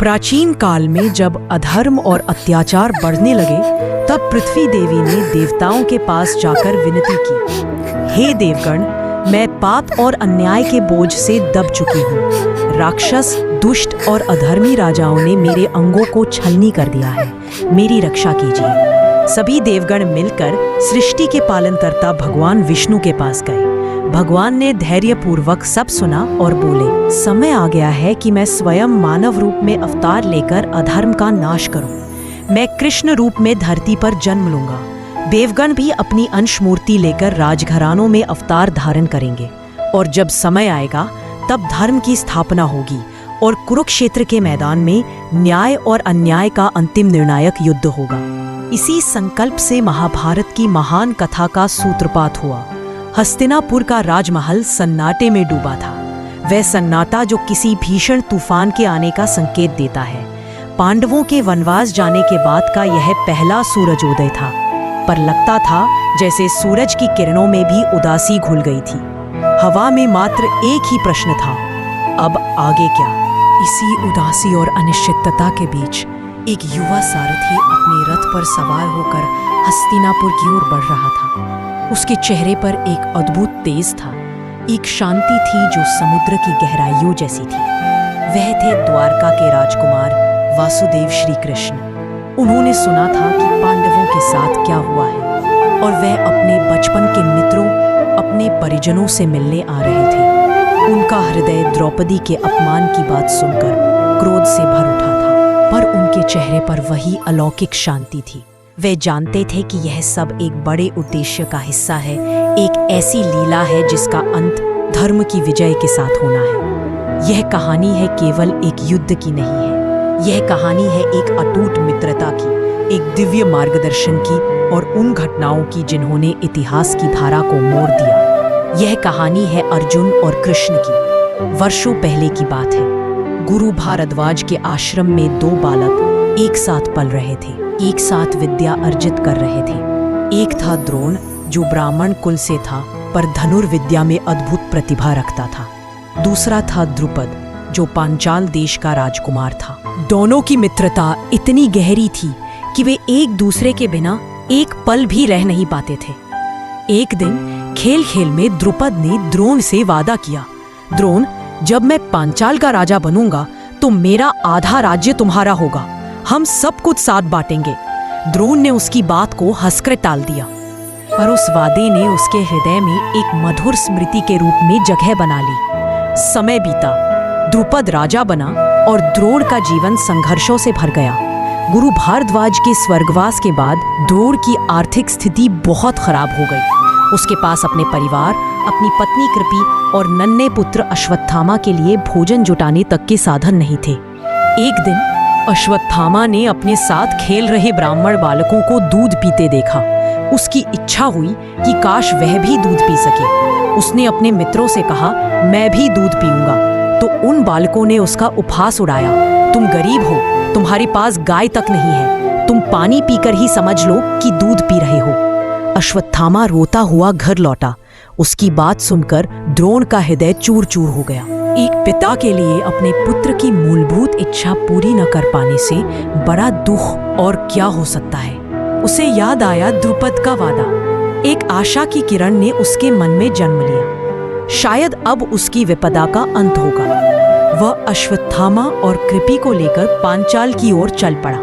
प्राचीन काल में जब अधर्म और अत्याचार बढ़ने लगे, तब पृथ्वी देवी ने देवताओं के पास जाकर विनती की, हे देवगण, मैं पाप और अन्याय के बोझ से दब चुकी हूँ। राक्षस, दुष्ट और अधर्मी राजाओं ने मेरे अंगों को छलनी कर दिया है, मेरी रक्षा कीजिए। सभी देवगण मिलकर सृष्टि के पालनकर्ता भगवान विष्णु के पास गए। भगवान ने धैर्यपूर्वक सब सुना और बोले, समय आ गया है कि मैं स्वयं मानव रूप में अवतार लेकर अधर्म का नाश करूं। मैं कृष्ण रूप में धरती पर जन्म लूंगा। देवगण भी अपनी अंश मूर्ति लेकर राजघरानों में अवतार धारण करेंगे और जब समय आएगा तब धर्म की स्थापना होगी और कुरुक्षेत्र के मैदान में न्याय और अन्याय का अंतिम निर्णायक युद्ध होगा। इसी संकल्प से महाभारत की महान कथा का सूत्रपात हुआ। हस्तिनापुर का राजमहल सन्नाटे में डूबा था, वह सन्नाटा जो किसी भीषण तूफान के आने का संकेत देता है। पांडवों के वनवास जाने के बाद का यह पहला सूरजोदय था, पर लगता था जैसे सूरज की किरणों में भी उदासी घुल गई थी। हवा में मात्र एक ही प्रश्न था, अब आगे क्या? इसी उदासी और अनिश्चितता के बीच एक युवा सारथी अपने रथ पर सवार होकर हस्तिनापुर की ओर बढ़ रहा था। उसके चेहरे पर एक अद्भुत तेज था, एक शांति थी जो समुद्र की गहराइयों जैसी थी। वह थे द्वारका के राजकुमार वासुदेव श्री कृष्ण। उन्होंने सुना था कि पांडवों के साथ क्या हुआ है और वह अपने बचपन के मित्रों, अपने परिजनों से मिलने आ रहे थे। उनका हृदय द्रौपदी के अपमान की बात सुनकर क्रोध से भर उठा था, पर उनके चेहरे पर वही अलौकिक शांति थी। वे जानते थे कि यह सब एक बड़े उद्देश्य का हिस्सा है, एक ऐसी लीला है जिसका अंत धर्म की विजय के साथ होना है। यह कहानी है केवल एक युद्ध की नहीं है, यह कहानी है एक अटूट मित्रता की, एक दिव्य मार्गदर्शन की और उन घटनाओं की जिन्होंने इतिहास की धारा को मोड़ दिया। यह कहानी है अर्जुन और कृष्ण की। वर्षों पहले की बात है। गुरु भारद्वाज के आश्रम में दो बालक एक साथ पल रहे थे, एक साथ विद्या अर्जित कर रहे थे। एक था द्रोण, जो ब्राह्मण कुल से था पर धनुर्विद्या में अद्भुत प्रतिभा रखता था। दूसरा था द्रुपद, जो पांचाल देश का राजकुमार था। दोनों की मित्रता इतनी गहरी थी कि वे एक दूसरे के बिना एक पल भी रह नहीं पाते थे। एक दिन खेल खेल में द्रुपद ने द्रोण से वादा किया, द्रोण, जब मैं पांचाल का राजा बनूंगा तो मेरा आधा राज्य तुम्हारा होगा, हम सब कुछ साथ बांटेंगे। द्रोण ने उसकी बात को हंसकर टाल दिया, पर उस वादे ने उसके हृदय में एक मधुर स्मृति के रूप में जगह बना ली। समय बीता, द्रुपद राजा बना और द्रोण का जीवन संघर्षों से भर गया। गुरु भारद्वाज के स्वर्गवास के बाद द्रोण की आर्थिक स्थिति बहुत खराब हो गई। उसके पास अपने परिवार, अपनी पत्नी कृपि और नन्हे पुत्र अश्वत्थामा के लिए भोजन जुटाने तक के साधन नहीं थे। एक दिन अश्वत्थामा ने अपने साथ खेल रहे ब्राह्मण बालकों को दूध पीते देखा। उसकी इच्छा हुई कि काश वह भी दूध पी सके। उसने अपने मित्रों से कहा, मैं भी दूध पीऊंगा। तो उन बालकों ने उसका उपहास उड़ाया, तुम गरीब हो, तुम्हारे पास गाय तक नहीं है, तुम पानी पीकर ही समझ लो कि दूध पी रहे हो। अश्वत्थामा रोता हुआ घर लौटा। उसकी बात सुनकर द्रोण का हृदय चूर चूर हो गया। एक पिता के लिए अपने पुत्र की मूलभूत इच्छा पूरी न कर पाने से बड़ा दुख और क्या हो सकता है। उसे याद आया द्रुपद का वादा। एक आशा की किरण ने उसके मन में जन्म लिया। शायद अब उसकी विपदा का अंत होगा। वह अश्वत्थामा और कृपि को लेकर पांचाल की ओर चल पड़ा।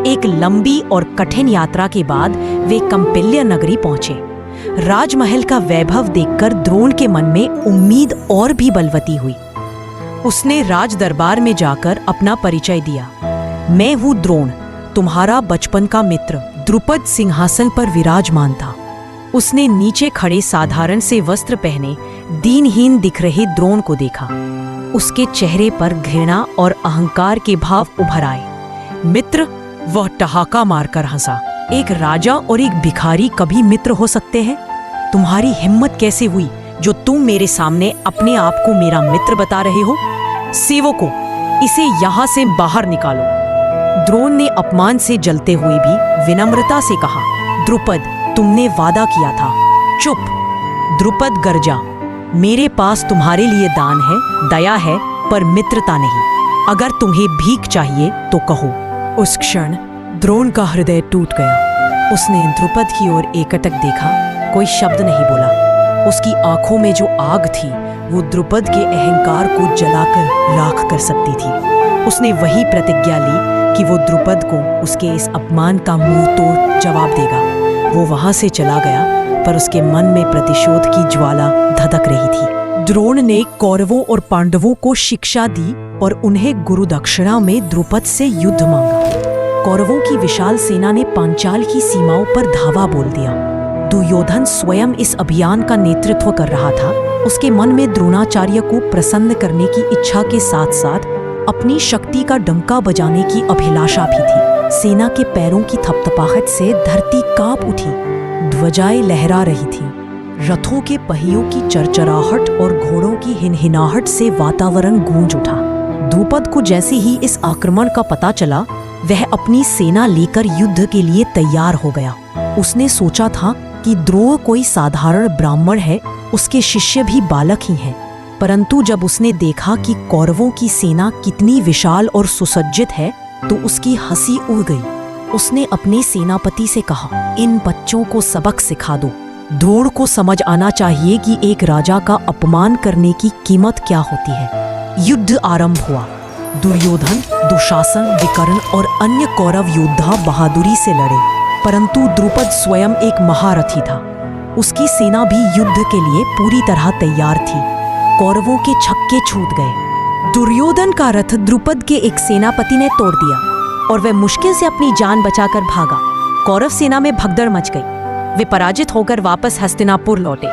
एक लंबी और कठिन यात्रा के बाद वे कौंपिल्य नगरी पहुंचे। राजमहल का वैभव देखकर द्रोण के मन में उम्मीद और भी बलवती हुई। उसने राज दरबार में जाकर अपना परिचय दिया, मैं हूँ द्रोण, तुम्हारा बचपन का मित्र। द्रुपद सिंहासन पर विराजमान था। उसने नीचे खड़े साधारण से वस्त्र पहने दीनहीन दिख रहे द्रोण को देखा। उसके चेहरे पर घृणा और अहंकार के भाव उभर आए। मित्र? वह ठहाका मारकर हंसा। एक राजा और एक भिखारी कभी मित्र हो सकते हैं? तुम्हारी हिम्मत कैसे हुई जो तुम मेरे सामने अपने आप को मेरा मित्र बता रहे हो? सेवकों, इसे यहाँ से बाहर निकालो। द्रोण ने अपमान से जलते हुए भी विनम्रता से कहा, द्रुपद, तुमने वादा किया था। चुप! द्रुपद गरजा, मेरे पास तुम्हारे लिए दान है, दया है, पर मित्रता नहीं। अगर तुम्हें भीख चाहिए तो कहो। उस क्षण द्रोण का हृदय टूट गया। उसने द्रुपद की ओर एकटक देखा, कोई शब्द नहीं बोला। उसकी आंखों में जो आग थी वो द्रुपद के अहंकार को जलाकर राख कर सकती थी। उसने वही प्रतिज्ञा ली कि वो द्रुपद को उसके इस अपमान का मुंह तोड़ जवाब देगा। वो वहां से चला गया, पर उसके मन में प्रतिशोध की ज्वाला धधक रही थी। द्रोण ने कौरवों और पांडवों को शिक्षा दी और उन्हें गुरु दक्षिणा में द्रुपद से युद्ध मांगा। कौरवों की विशाल सेना ने पांचाल की सीमाओं पर धावा बोल दिया। दुर्योधन स्वयं इस अभियान का नेतृत्व कर रहा था। उसके मन में द्रोणाचार्य को प्रसन्न करने की इच्छा के साथ साथ अपनी शक्ति का डंका बजाने की अभिलाषा भी थी। सेना के पैरों की थपथपाहट से धरती कांप उठी, ध्वजाएं लहरा रही थीं। रथों के पहियों की चरचराहट और घोड़ों की हिनहिनाहट से वातावरण गूंज उठा। द्रुपद को जैसे ही इस आक्रमण का पता चला, वह अपनी सेना लेकर युद्ध के लिए तैयार हो गया। उसने सोचा था कि द्रोण कोई साधारण ब्राह्मण है, उसके शिष्य भी बालक ही हैं। परंतु जब उसने देखा कि कौरवों की सेना कितनी विशाल और सुसज्जित है, तो उसकी हंसी उड़ गई। उसने अपने सेनापति से कहा, इन बच्चों को सबक सिखा दो। द्रोण को समझ आना चाहिए कि एक राजा का अपमान करने की कीमत क्या होती है। युद्ध आरंभ हुआ। दुर्योधन, दुशासन, विकर्ण और अन्य कौरव योद्धा बहादुरी से लड़े, परंतु द्रुपद स्वयं एक महारथी था। उसकी सेना भी युद्ध के लिए पूरी तरह तैयार थी। कौरवों के छक्के छूट गए। दुर्योधन का रथ द्रुपद के एक सेनापति ने तोड़ दिया और वह मुश्किल से अपनी जान बचाकर भागा। कौरव सेना में भगदड़ मच गई। वे पराजित होकर वापस हस्तिनापुर लौटे।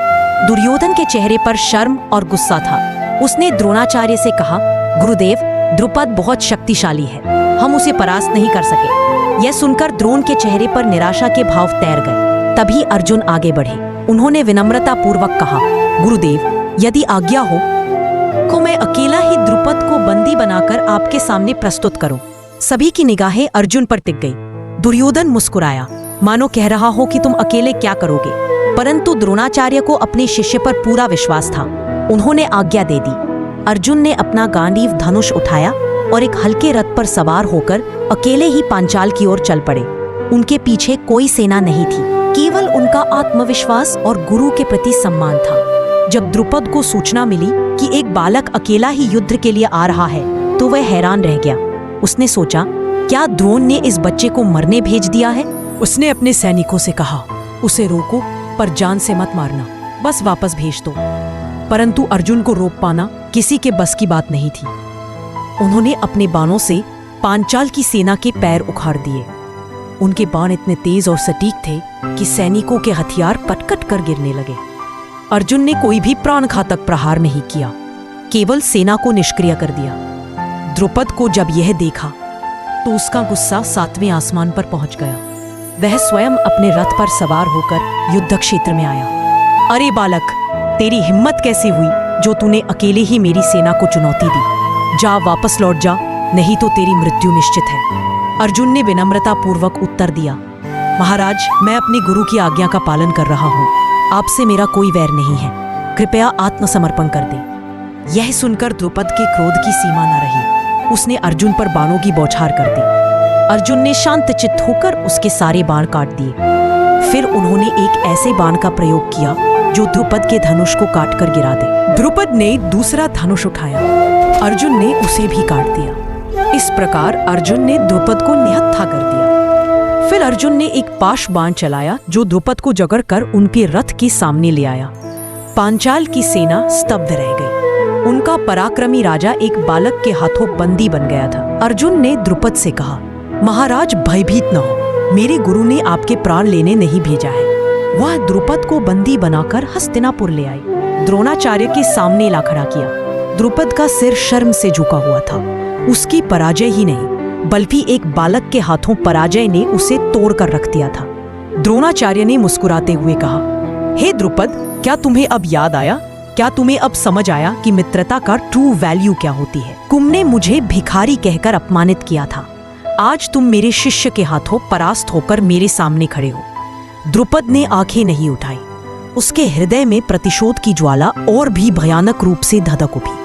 दुर्योधन के चेहरे पर शर्म और गुस्सा था। उसने द्रोणाचार्य से कहा, गुरुदेव, द्रुपद बहुत शक्तिशाली है, हम उसे परास्त नहीं कर सके। यह सुनकर द्रोण के चेहरे पर निराशा के भाव तैर गए। तभी अर्जुन आगे बढ़े। उन्होंने विनम्रता पूर्वक कहा, गुरुदेव, यदि आज्ञा हो तो मैं अकेला ही द्रुपद को बंदी बनाकर आपके सामने प्रस्तुत करूं। सभी की निगाहें अर्जुन पर टिक गई। दुर्योधन मुस्कुराया, मानो कह रहा हो कि तुम अकेले क्या करोगे। परंतु द्रोणाचार्य को अपने शिष्य पर पूरा विश्वास था। उन्होंने आज्ञा दे दी। अर्जुन ने अपना गांडीव धनुष उठाया और एक हल्के रथ पर सवार होकर अकेले ही पांचाल की ओर चल पड़े। उनके पीछे कोई सेना नहीं थी, केवल उनका आत्मविश्वास और गुरु के प्रति सम्मान था। जब द्रुपद को सूचना मिली कि एक बालक अकेला ही युद्ध के लिए आ रहा है, तो वह हैरान रह गया। उसने सोचा, क्या द्रोण ने इस बच्चे को मरने भेज दिया है? उसने अपने सैनिकों से कहा, उसे रोको, पर जान से मत मारना, बस वापस भेज दो। परंतु अर्जुन को रोक पाना किसी के बस की बात नहीं थी। उन्होंने अपने बाणों से पांचाल की सेना के पैर उखाड़ दिए। उनके बाण इतने तेज और सटीक थे कि सैनिकों के हथियार कट-कट कर गिरने लगे। अर्जुन ने कोई भी प्राणघातक प्रहार नहीं किया, केवल सेना को निष्क्रिय कर दिया। द्रुपद को जब यह देखा तो उसका गुस्सा 7वें आसमान पर पहुंच गया। वह स्वयं अपने रथ पर सवार होकर युद्ध क्षेत्र में आया। अरे बालक, तेरी हिम्मत कैसे हुई जो तूने अकेले ही मेरी सेना को चुनौती दी? जा, वापस लौट जा, नहीं तो तेरी मृत्यु निश्चित है। अर्जुन ने विनम्रता पूर्वक उत्तर दिया, महाराज, मैं अपने गुरु की आज्ञा का पालन कर रहा हूँ। आपसे मेरा कोई वैर नहीं है, कृपया आत्मसमर्पण कर दे। यह सुनकर द्रुपद के क्रोध की सीमा न रही। उसने अर्जुन पर बाणों की बौछार कर दी। अर्जुन ने शांतचित्त होकर उसके सारे बाण काट दिए। फिर उन्होंने एक ऐसे बाण का प्रयोग किया जो द्रुपद के धनुष को काटकर गिरा दे। द्रुपद ने दूसरा धनुष उठाया, अर्जुन ने उसे भी काट दिया। इस प्रकार अर्जुन ने द्रुपद को निहत्था कर दिया। फिर अर्जुन ने एक पाश बाण चलाया जो द्रुपद को जकड़कर उनके रथ के सामने ले आया। पांचाल की सेना स्तब्ध रह गई। उनका पराक्रमी राजा एक बालक के हाथों बंदी बन गया था। अर्जुन ने द्रुपद से कहा, महाराज, भयभीत न हो, मेरे गुरु ने आपके प्राण लेने नहीं भेजा है। वह द्रुपद को बंदी बनाकर हस्तिनापुर ले आई। द्रोणाचार्य के सामने ला खड़ा किया। द्रुपद का सिर शर्म से झुका हुआ था। उसकी पराजय ही नहीं, बल्कि एक बालक के हाथों पराजय ने उसे तोड़कर रख दिया था। द्रोणाचार्य ने मुस्कुराते हुए कहा, हे द्रुपद, क्या तुम्हें अब याद आया? क्या तुम्हें अब समझ आया कि मित्रता का ट्रू वैल्यू क्या होती है? तुमने मुझे भिखारी कहकर अपमानित किया था, आज तुम मेरे शिष्य के हाथों परास्त होकर मेरे सामने खड़े हो। द्रुपद ने आंखें नहीं उठाई। उसके हृदय में प्रतिशोध की ज्वाला और भी भयानक रूप से धधक उठी।